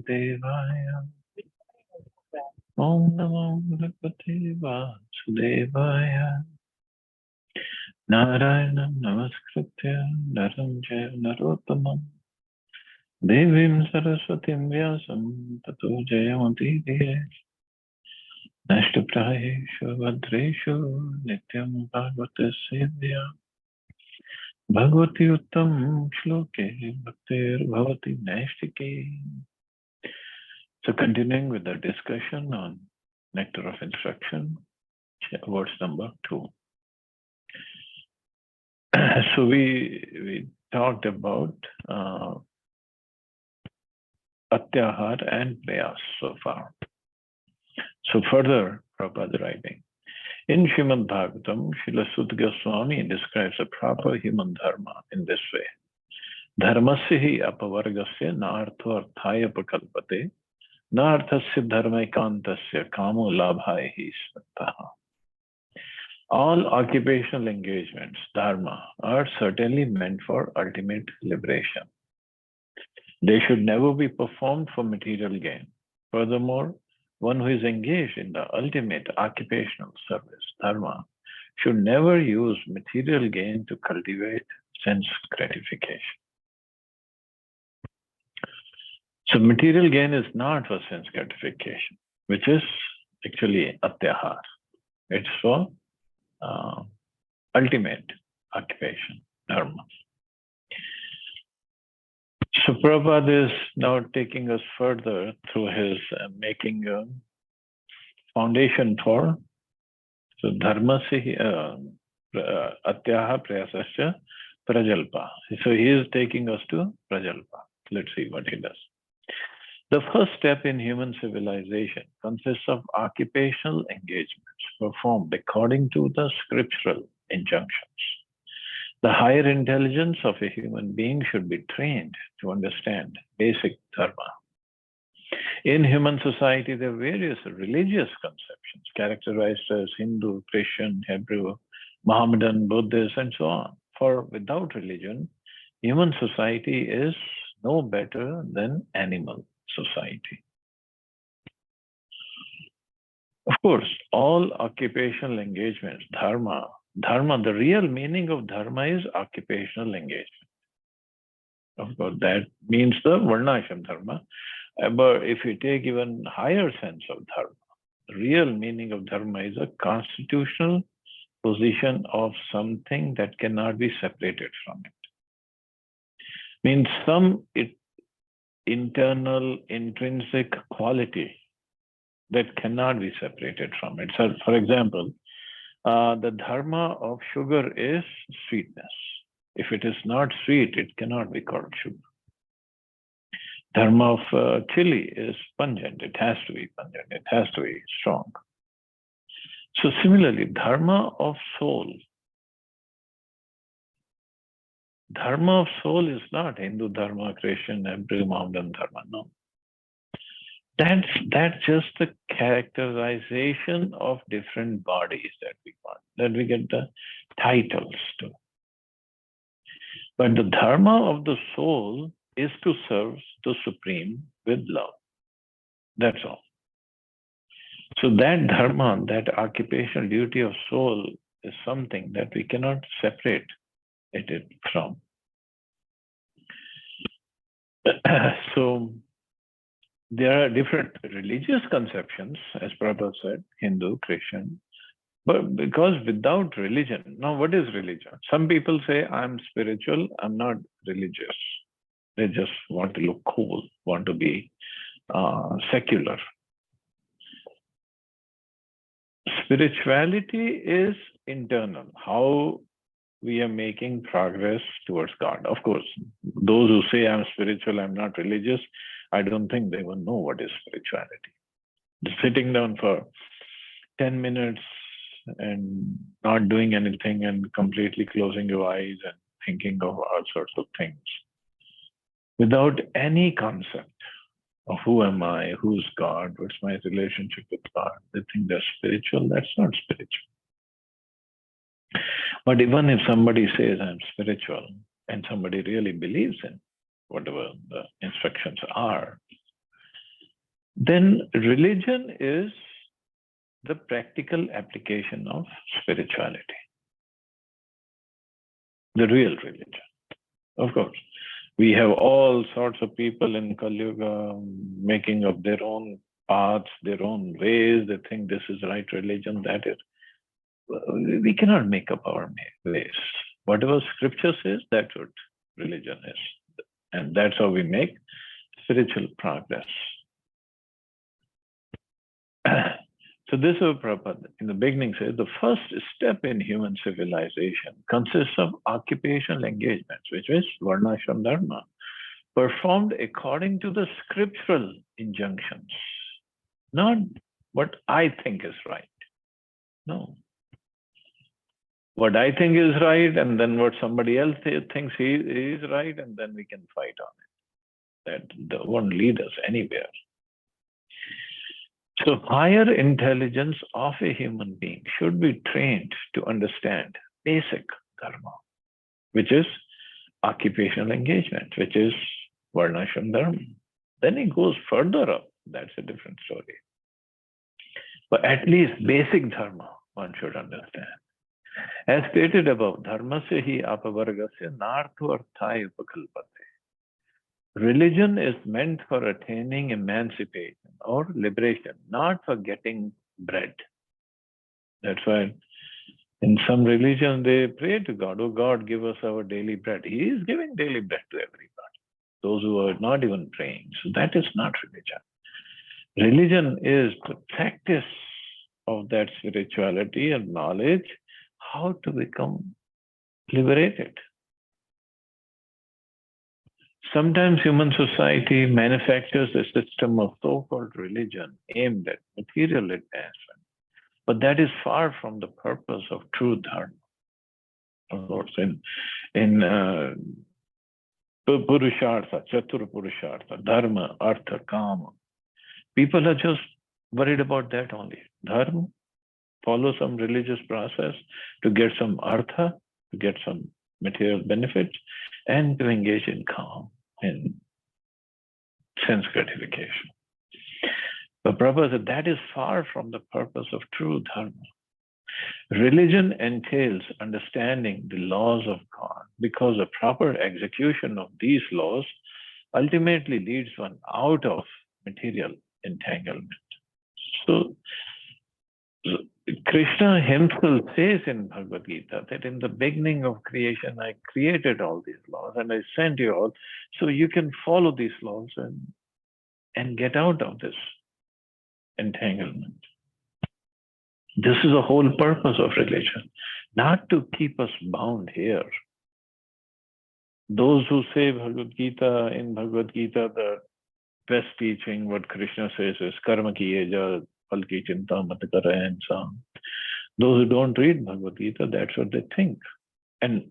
Devaya. Om Namo Bhagavate Vasudevaya. Narayanam Namaskritya Naram Jaya Narottamam Devim Saraswatim Vyasam Tato Jayamudiriye. Nashtaprayeshu Bhadreshu Nityam Bhagavata Sevya. Bhagavati Uttam Shloke Bhaktir Bhavati Naistike. So continuing with the discussion on Nectar of Instruction, verse number 2. So we talked about Atyahar and Prayas so far. So further, Prabhupada writing, in Srimad Bhagavatam, Srila Sutta Goswami describes a proper human dharma in this way. Dharmasya hi apavargasya na artho arthaya prakalpate na arthasya dharmaikantasya kamo labhaya hi smattaha. All occupational engagements, dharma, are certainly meant for ultimate liberation. They should never be performed for material gain. Furthermore, one who is engaged in the ultimate occupational service, dharma, should never use material gain to cultivate sense gratification. So material gain is not for sense gratification, which is actually atyahar. It's for ultimate occupation, dharma. So Prabhupada is now taking us further through his making a foundation for dharma se atyaha prayasasya prajalpa. So he is taking us to prajalpa. Let's see what he does. The first step in human civilization consists of occupational engagements performed according to the scriptural injunctions. The higher intelligence of a human being should be trained to understand basic dharma. In human society, there are various religious conceptions characterized as Hindu, Christian, Hebrew, Mohammedan, Buddhist, and so on. For without religion, human society is no better than animal society. Of course, all occupational engagements, dharma, the real meaning of dharma is occupational engagement. Of course, that means the varnashram dharma. But if you take even higher sense of dharma, the real meaning of dharma is a constitutional position of something that cannot be separated from it. Means some internal, intrinsic quality that cannot be separated from it. So, for example, the dharma of sugar is sweetness. If it is not sweet, it cannot be called sugar. Dharma of chili is pungent. It has to be pungent. It has to be strong. So similarly, dharma of soul. Dharma of soul is not Hindu dharma, Christian, Hebrew, Mohammedan dharma. No. That's just the characterization of different bodies that we want, that we get the titles to. But the dharma of the soul is to serve the Supreme with love. That's all. So that dharma, that occupational duty of soul is something that we cannot separate it from. So there are different religious conceptions, as Prabhupada said, Hindu, Christian, but because without religion, now what is religion? Some people say, I'm spiritual, I'm not religious. They just want to look cool, want to be secular. Spirituality is internal, how we are making progress towards God. Of course, those who say I'm spiritual, I'm not religious, I don't think they will know what is spirituality. Sitting down for 10 minutes and not doing anything and completely closing your eyes and thinking of all sorts of things without any concept of who am I, who's God, what's my relationship with God. They think they're spiritual. That's not spiritual. But even if somebody says I'm spiritual and somebody really believes in whatever the instructions are, then religion is the practical application of spirituality, the real religion. Of course, we have all sorts of people in Kali Yuga making up their own paths, their own ways. They think this is right religion, that is. We cannot make up our ways. Whatever scripture says, that's what religion is. And that's how we make spiritual progress. So this is what Prabhupada in the beginning says, the first step in human civilization consists of occupational engagements, which is Varnashram Dharma, performed according to the scriptural injunctions, not what I think is right. No. What I think is right, and then what somebody else thinks he is right, and then we can fight on it. That won't lead us anywhere. So higher intelligence of a human being should be trained to understand basic dharma, which is occupational engagement, which is Varnashram Dharma. Then he goes further up. That's a different story. But at least basic dharma one should understand. As stated above, dharmasya hi apavargasya nartho arthaya upakalpate. Religion is meant for attaining emancipation or liberation, not for getting bread. That's why in some religion they pray to God, oh God, give us our daily bread. He is giving daily bread to everybody, those who are not even praying. So that is not religion. Religion is the practice of that spirituality and knowledge, how to become liberated. Sometimes human society manufactures a system of so-called religion aimed at material advancement, but that is far from the purpose of true dharma. Of course, in Purushartha, Chatur Purushartha, Dharma, Artha, Kama, people are just worried about that only. Dharma, follow some religious process to get some Artha, to get some material benefits, and to engage in Kama, in sense gratification. But Prabhupada said that is far from the purpose of true dharma. Religion entails understanding the laws of God, because the proper execution of these laws ultimately leads one out of material entanglement. So Krishna himself says in Bhagavad Gita that in the beginning of creation, I created all these laws and I sent you all so you can follow these laws and get out of this entanglement. This is the whole purpose of religion, not to keep us bound here. Those who say Bhagavad Gita, in Bhagavad Gita, the best teaching, what Krishna says is karma kiye ja, phal ki chinta mat kare, and so on. Those who don't read Bhagavad Gita, that's what they think. And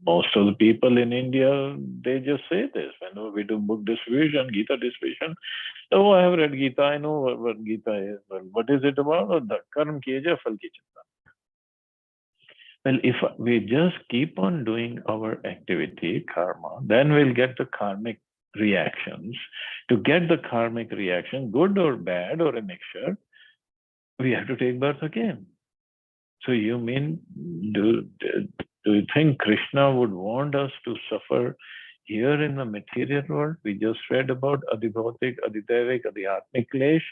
most of the people in India, they just say this. Whenever we do book distribution, Gita distribution, oh, I have read Gita, I know what Gita is. Well, what is it about? Oh, the karma kiye ja, phal ki chinta. Well, if we just keep on doing our activity, karma, then we'll get the karmic reactions. To get the karmic reaction, good or bad or a mixture, we have to take birth again. So you mean, do you think Krishna would want us to suffer here in the material world? We just read about Adibhautik, Adidevik, Adhyatmik Klesh,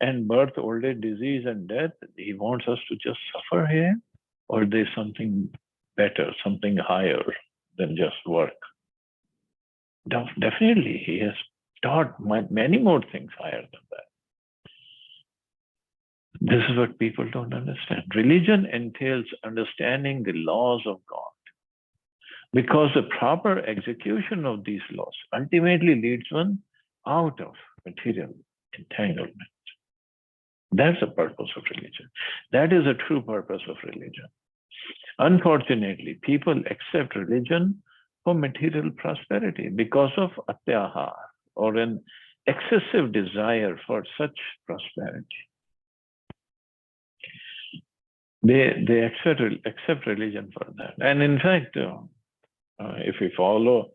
and birth, old age, disease, and death. He wants us to just suffer here? Or there's something better, something higher than just work? Definitely, he has taught many more things higher than that. This is what people don't understand. Religion entails understanding the laws of God, because the proper execution of these laws ultimately leads one out of material entanglement. That's the purpose of religion. That is the true purpose of religion. Unfortunately, people accept religion for material prosperity because of atyahar, or an excessive desire for such prosperity. They accept religion for that. And in fact, if we follow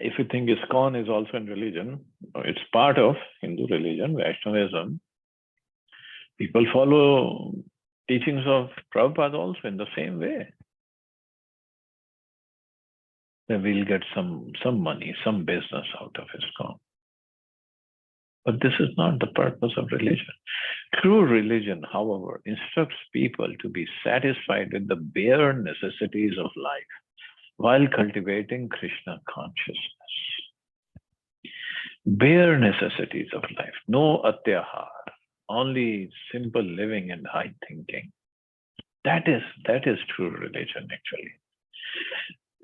If you think ISKCON is also in religion, it's part of Hindu religion, Vaishnavism. People follow teachings of Prabhupada also in the same way. They will get some money, some business out of ISKCON. But this is not the purpose of religion. True religion, however, instructs people to be satisfied with the bare necessities of life while cultivating Krishna consciousness. Bare necessities of life, no atyahar, only simple living and high thinking. That is true religion, actually.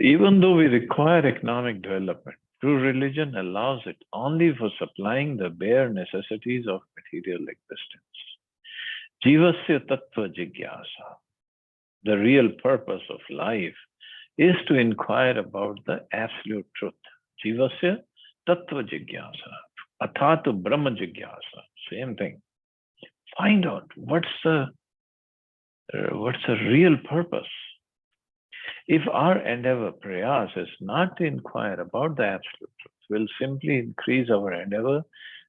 Even though we require economic development, true religion allows it only for supplying the bare necessities of material existence. Jivasya tattva jigyasa. The real purpose of life is to inquire about the absolute truth. Jivasya tattva jigyasa. Athatu brahma jigyasa. Same thing. Find out what's the real purpose. If our endeavor, prayas, is not to inquire about the absolute truth, we'll simply increase our endeavor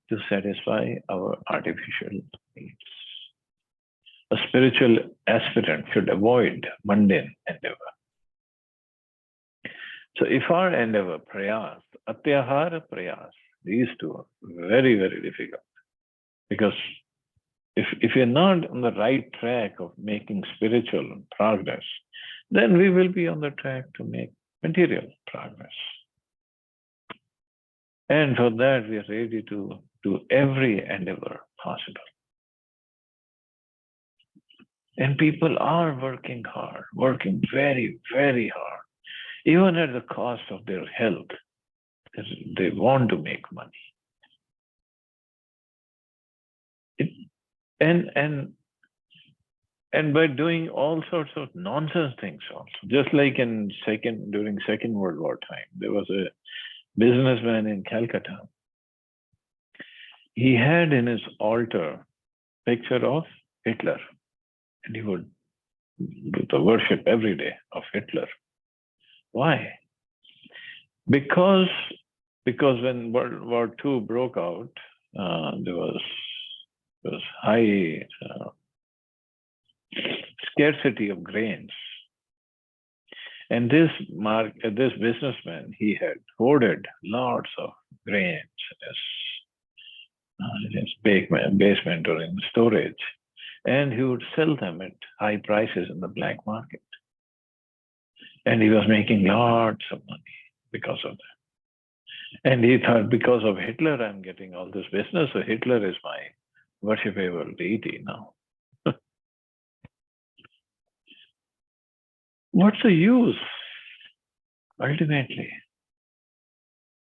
to satisfy our artificial needs. A spiritual aspirant should avoid mundane endeavor. So if our endeavor, prayas, atyahara prayas, these two are very, very difficult. Because if you're not on the right track of making spiritual progress, then we will be on the track to make material progress. And for that, we are ready to do every endeavor possible. And people are working hard, working very, very hard, even at the cost of their health. They want to make money. And by doing all sorts of nonsense things also. Just like during Second World War time, there was a businessman in Calcutta. He had in his altar picture of Hitler, and he would do the worship every day of Hitler. Why? Because when World War II broke out, there was high scarcity of grains. And this businessman, he had hoarded lots of grains in his basement or in storage. And he would sell them at high prices in the black market. And he was making lots of money because of that. And he thought, because of Hitler, I'm getting all this business. So Hitler is my worshipable deity now. What's the use? Ultimately,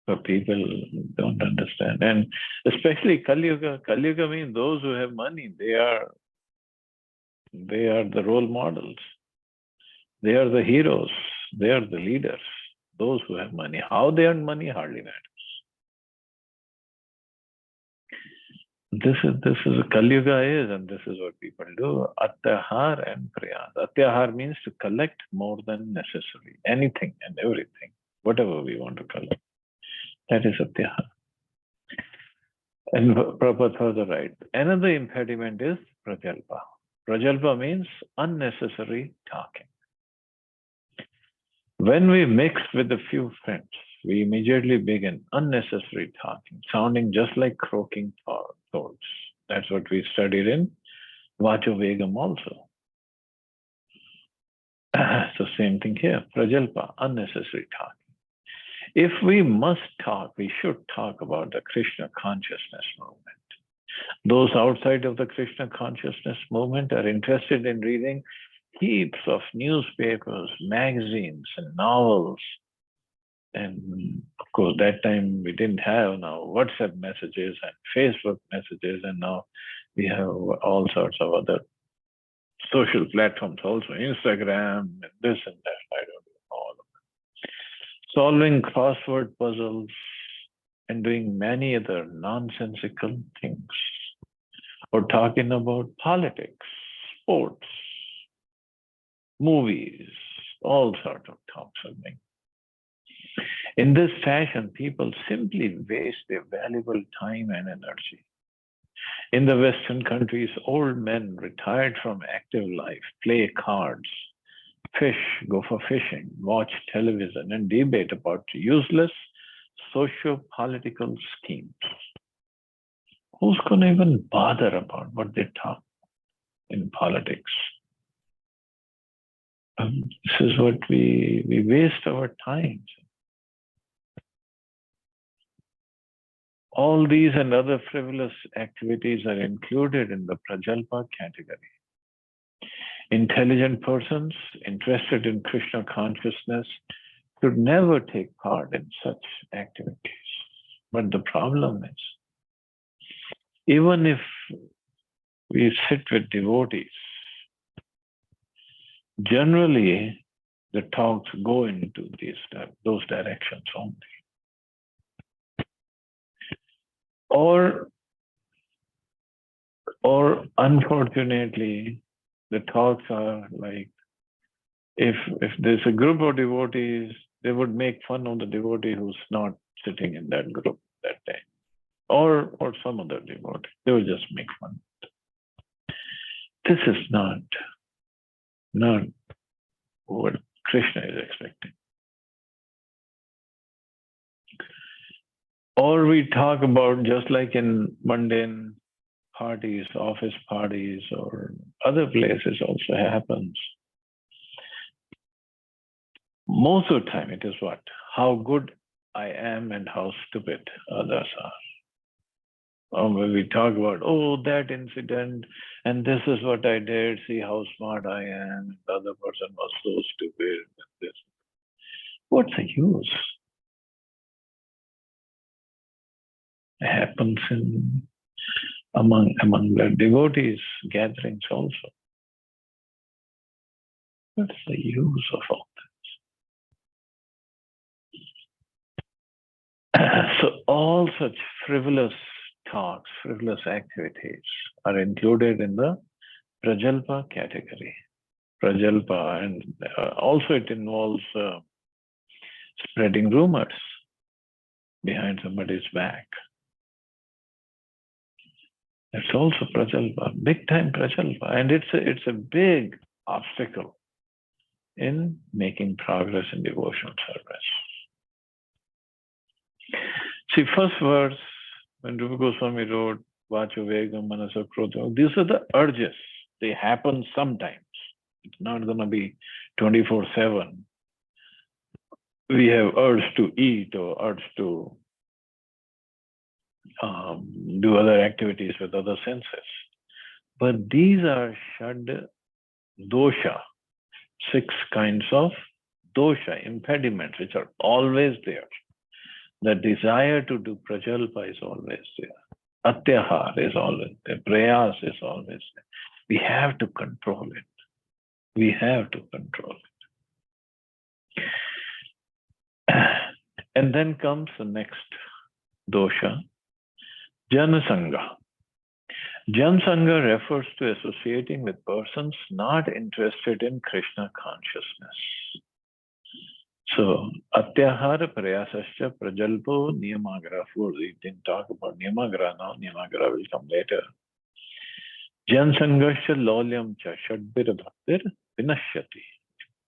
for people don't understand. And especially Kali Yuga. Kali Yuga means those who have money, they are the role models. They are the heroes. They are the leaders. Those who have money. How they earn money hardly matters. This is what Kali Yuga is, and this is what people do. Atyahar and prayas. Atyahar means to collect more than necessary. Anything and everything, whatever we want to collect. That is atyahar. And Prabhupada further right. Another impediment is prajalpa. Prajalpa means unnecessary talking. When we mix with a few friends, we immediately begin unnecessary talking, sounding just like croaking toads. That's what we studied in Vacho Vegam also. So same thing here, prajalpa, unnecessary talking. If we must talk, we should talk about the Krishna consciousness movement. Those outside of the Krishna consciousness movement are interested in reading heaps of newspapers, magazines, and novels. And of course, that time we didn't have now WhatsApp messages and Facebook messages, and now we have all sorts of other social platforms also, Instagram, and this and that. I don't know all of them. Solving crossword puzzles and doing many other nonsensical things, or talking about politics, sports, movies, all sorts of talks of things. In this fashion, people simply waste their valuable time and energy. In the Western countries, old men retired from active life play cards, fish, go for fishing, watch television, and debate about useless socio-political schemes. Who's going to even bother about what they talk in politics? This is what we waste our time. All these and other frivolous activities are included in the Prajalpa category. Intelligent persons interested in Krishna consciousness should never take part in such activities. But the problem is, even if we sit with devotees, generally the talks go into those directions only. Or unfortunately, the talks are like, if there's a group of devotees, they would make fun of the devotee who's not sitting in that group that day, or some other devotee. They will just make fun. This is not what Krishna is expecting. Or we talk about, just like in mundane parties, office parties, or other places also happens. Most of the time it is what? How good I am and how stupid others are. Or when we talk about, oh, that incident, and this is what I did, see how smart I am, the other person was so stupid. This. What's the use? It happens among the devotees gatherings also. What's the use of all this? So all such frivolous talks, frivolous activities are included in the Prajalpa category. Prajalpa, and also it involves spreading rumors behind somebody's back. It's also Prajalpa, big time Prajalpa, and it's a big obstacle in making progress in devotional service. See, first verse, when Rupa Goswami wrote, Vacho Vegam Manasa Krodha, these are the urges. They happen sometimes. It's not going to be 24/7. We have urge to eat or urge to do other activities with other senses. But these are Shad Dosha, 6 kinds of dosha, impediments, which are always there. The desire to do Prajalpa is always there. Atyahar is always there. Prayas is always there. We have to control it. We have to control it. And then comes the next dosha, Janasanga. Jansanga refers to associating with persons not interested in Krishna consciousness. So, Atyahara Prayasascha Prajalpo Niyamagra. We didn't talk about Niyamagra now. Niyamagra will come later. Jansangascha Lolyam Cha Shadbir Bhaktir Vinashyati.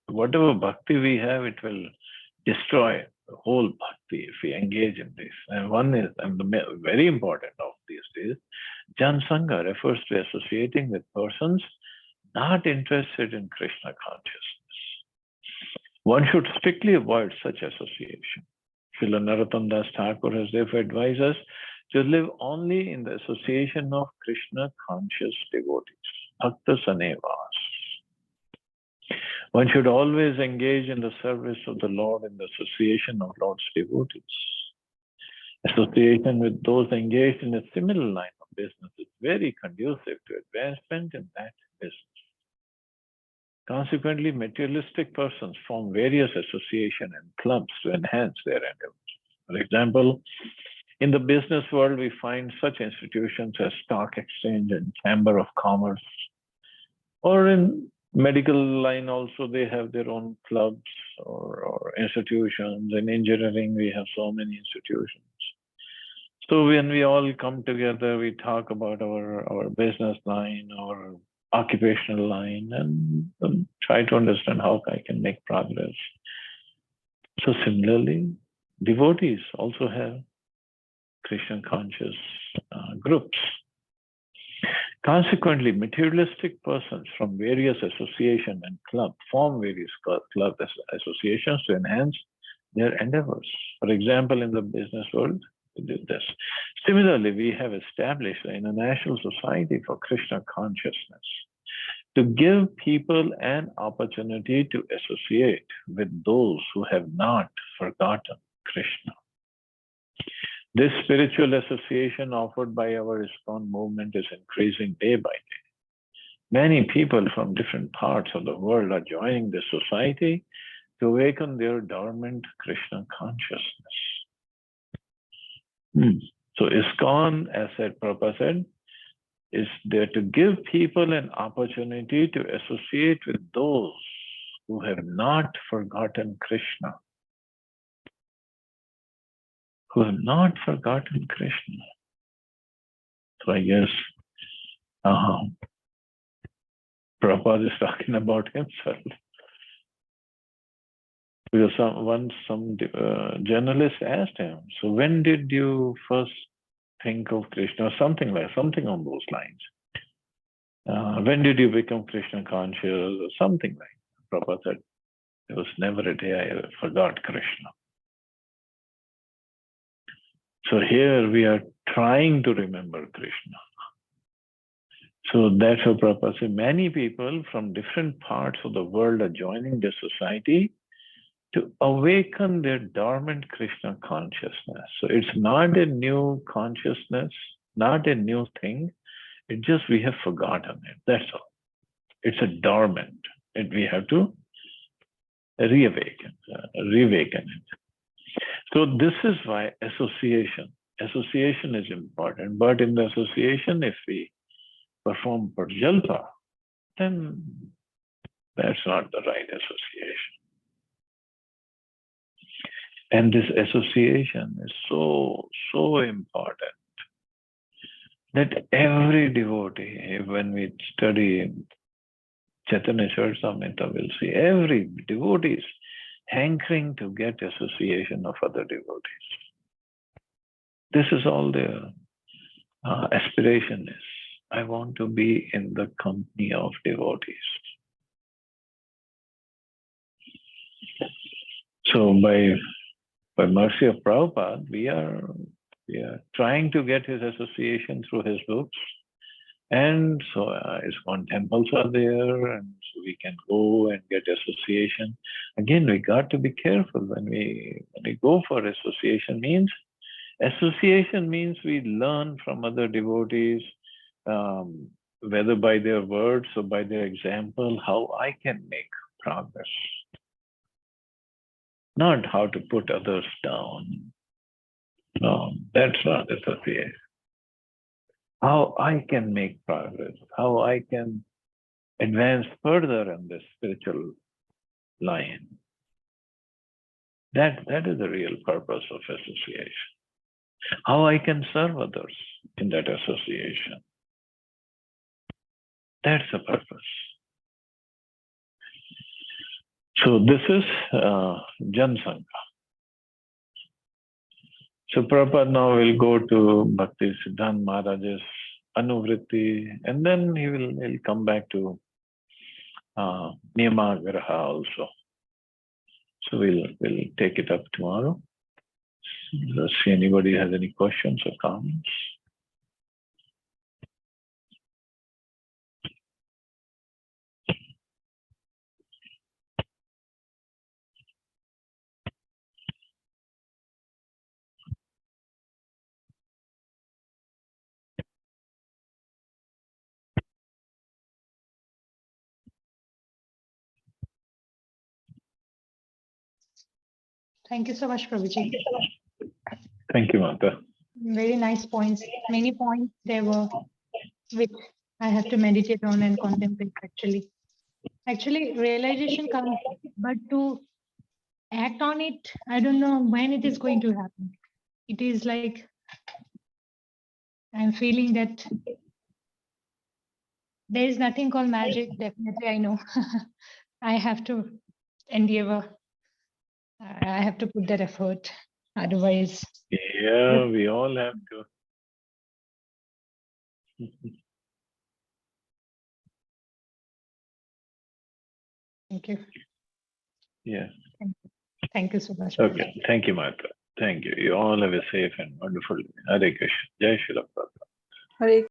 Whatever bhakti we have, it will destroy the whole bhakti if we engage in this. And one is, and the very important of these days, Jansanga refers to associating with persons not interested in Krishna consciousness. One should strictly avoid such association. Srila Narottam Das Thakur has therefore advised us to live only in the association of Krishna conscious devotees, Bhakta Sanevas. One should always engage in the service of the Lord in the association of Lord's devotees. Association with those engaged in a similar line of business is very conducive to advancement in that business. Consequently, materialistic persons form various associations and clubs to enhance their endeavors. For example, in the business world, we find such institutions as stock exchange and chamber of commerce, or in medical line also, they have their own clubs or institutions. In engineering, we have so many institutions. So when we all come together, we talk about our business line, our occupational line, and try to understand how I can make progress. So similarly, devotees also have Krishna conscious groups. Consequently, materialistic persons from various associations and clubs form various club associations to enhance their endeavors. For example, in the business world, we do this. Similarly, we have established the International Society for Krishna Consciousness to give people an opportunity to associate with those who have not forgotten Krishna. This spiritual association offered by our ISKCON movement is increasing day by day. Many people from different parts of the world are joining this society to awaken their dormant Krishna consciousness. So ISKCON, as Prabhupada said, is there to give people an opportunity to associate with those who have not forgotten Krishna. Who have not forgotten Krishna. So I guess Prabhupada is talking about himself. Because some journalist asked him, so when did you first think of Krishna? Something on those lines. When did you become Krishna conscious? Or something like that. Prabhupada said, there was never a day I forgot Krishna. So here we are trying to remember Krishna. So that's what Prabhupada said. Many people from different parts of the world are joining this society to awaken their dormant Krishna consciousness. So it's not a new consciousness, not a new thing. It's just we have forgotten it. That's all. It's a dormant. We have to reawaken it. So this is why association is important. But in the association, if we perform prajalpa, then that's not the right association. And this association is so important that every devotee, when we study Chaitanya Charitamrita, we'll see every devotee is hankering to get association of other devotees. This is all their aspiration is. I want to be in the company of devotees. So by mercy of Prabhupada, we are trying to get his association through his books. And so ISKCON temples are there, and so we can go and get association. Again, we got to be careful when we go for association. Means we learn from other devotees, whether by their words or by their example, how I can make progress. Not how to put others down. No, that's not association. How I can make progress, how I can advance further in this spiritual line. That is the real purpose of association. How I can serve others in that association. That's the purpose. So this is Jan Sangha. So Prabhupada now will go to Bhakti Siddhanta Maharaj's Anuvritti, and then he'll come back to Niyamagraha also. So we'll take it up tomorrow. Let's see anybody has any questions or comments. Thank you so much, Prabhuji. Thank you, Mata. Very nice points. Many points there were which I have to meditate on and contemplate actually. Actually, realization comes but to act on it. I don't know when it is going to happen. It is like I'm feeling that there is nothing called magic. Definitely, I know. I have to endeavor. I have to put that effort. Otherwise, Yeah, we all have to. thank you. Yeah. Thank you so much. Okay. Thank you, Martha. Thank you. You all have a safe and wonderful day. Hare Krishna. Jai Shri Prabhupada. Hare